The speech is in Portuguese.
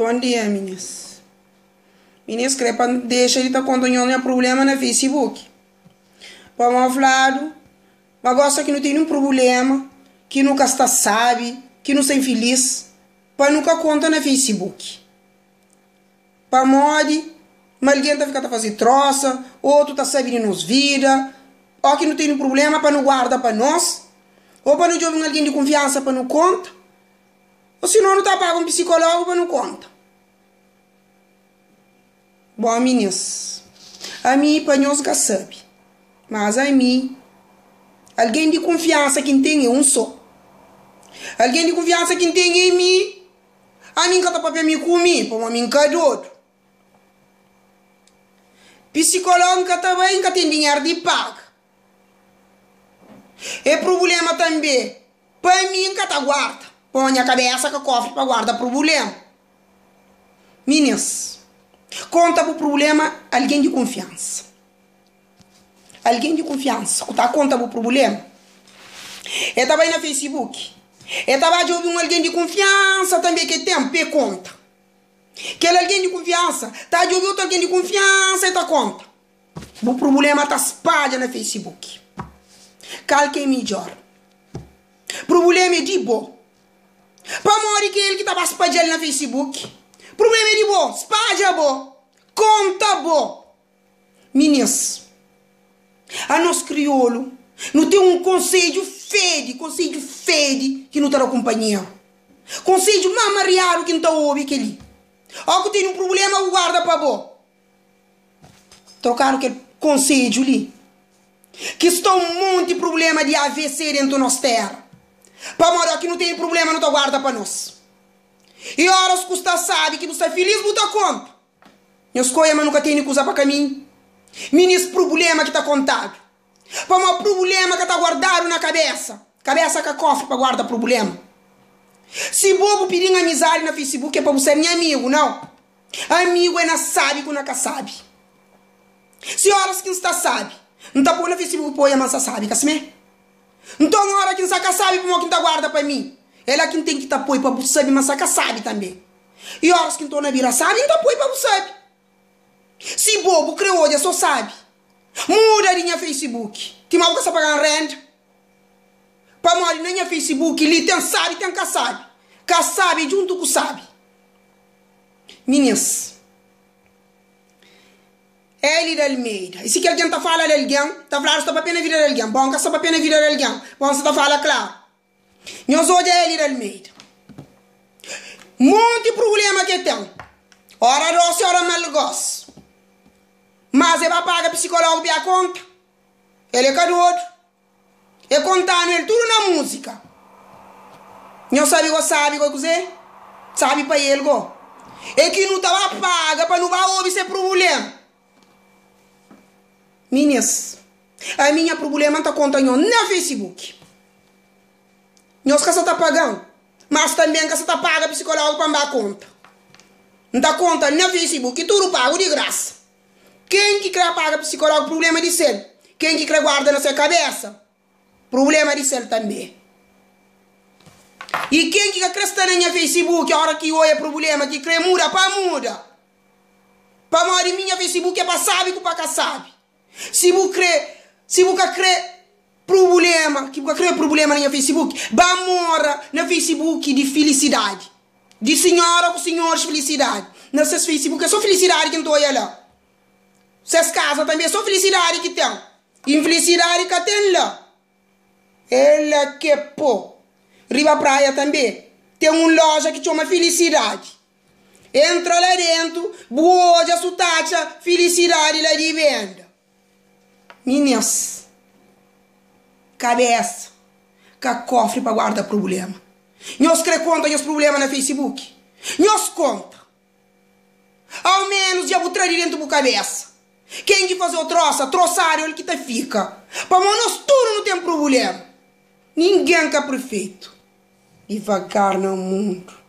Bom dia, meninas. Meninas, crepa, deixa ele tá contando meu problema no Facebook. Para um lado, mas gosta que não tem nenhum problema, que nunca está sabe, que não está infeliz, para nunca conta no Facebook. Para mode, mas alguém tá ficando a fazer troça, outro tá sabendo nos vida, ou que não tem nenhum problema para não guardar para nós, ou para não jogar alguém de confiança para não conta, ou se não tá pago um psicólogo para não conta. Bom, meninas, a mim para nós já sabe, mas a mim, alguém de confiança que tem um só. Alguém de confiança que tem em mim, a mim que tá para mim comigo, para mim que outro. Psicólogo que também que tem dinheiro de paga. É problema também, para mim que tá guarda, põe a cabeça que cofre para guardar problema. Meninas, conta pro problema alguém de confiança. Alguém de confiança, que tá conta pro problema. Eu tava aí no Facebook. Eu tava de ouvir alguém de confiança também que tem, pe conta. Aquele alguém de confiança, tá de ouvir outro alguém de confiança e tá conta. O problema tá espalhado no Facebook. Qual que é melhor? Problema é de bom. Para morrer que ele que tava espalhado no Facebook. Problema é de bom, espalha bom, conta bom. Meninas, a nós crioulo não tem um conselho fede que não está na companhia. Conselho mamariado que não está ouvindo aquele. Ó que tem um problema, o guarda para bom. Trocaram aquele conselho ali. Que está um monte de problema de AVC dentro da nossa terra. Para morar que não tem problema, não tá guarda para nós. E horas que você sabe que você está feliz, você conta. Meus coisas, mas nunca tem que usar para caminho. Meninos, problema que está contado. Para um problema que está guardado na cabeça. Cabeça que cofre para guardar problema. Se bobo pedir amizade no Facebook é para você ser amigo, não. Amigo é na sabe que não sabe. Se horas que você sabe, não está pondo no Facebook, põe a massa sabe, que assim? Então, na hora que você sabe, como que está guarda para mim. Ela que tem que estar põe para você saber, mas sabe também. E horas que estou na vira sabe, não põe para você sabe. Se bobo, creolha, só sabe. Muda linha Facebook. Tem mal que você pagar renda. Para morrer na linha Facebook, ele tem sabe, tem que sabe. Que sabe junto com sabe. Meninas. Ele da Almeida. E se alguém está falando de alguém, está falando que está para a vida de alguém. Bom, que está para a vida de alguém. Bom, você está falando claro. Nós hoje é ele da Almeida. Monte de problema que tem. Ora doce, ora mal gosto. Mas ele vai pagar psicólogo para a conta. Ele é cadudo. E contando ele tudo na música. Não sabe o que sabe o que dizer? Sabe para ele go. E que não estava paga para não vai ouvir esse problema. Meninas, a minha problema está contando no Facebook. Nós que você está pagando, mas também que você está pagando psicólogo para dar conta. Não está conta no Facebook, tudo pago de graça. Quem que quer pagar psicólogo, problema de ser. Quem que quer guarda na sua cabeça, problema de ser também. E quem que quer estar no Facebook, a hora que olha problema, que quer muda, para muda. Para morrer minha Facebook é para sabe que para sabe. Se você crê problema, que você crê problema no Facebook, vai morar no Facebook de felicidade. De senhora com senhores felicidade. Nesse Facebook é só felicidade que não estou lá. Essas casas também é só felicidade que tem. Infelicidade que tem lá. Ela que pô. Riba Praia também. Tem uma loja que chama Felicidade. Entra lá dentro, boa, já sutacha, felicidade lá de venda. Meninas, cabeça, que cofre para guardar problema. Nós queremos contar os problemas no Facebook. Nós conta. Ao menos já vou trazer dentro da cabeça. Quem que fazer o troçário, ele que te fica. Para nós tudo não tem problema. Ninguém que é perfeito. Devagar no mundo.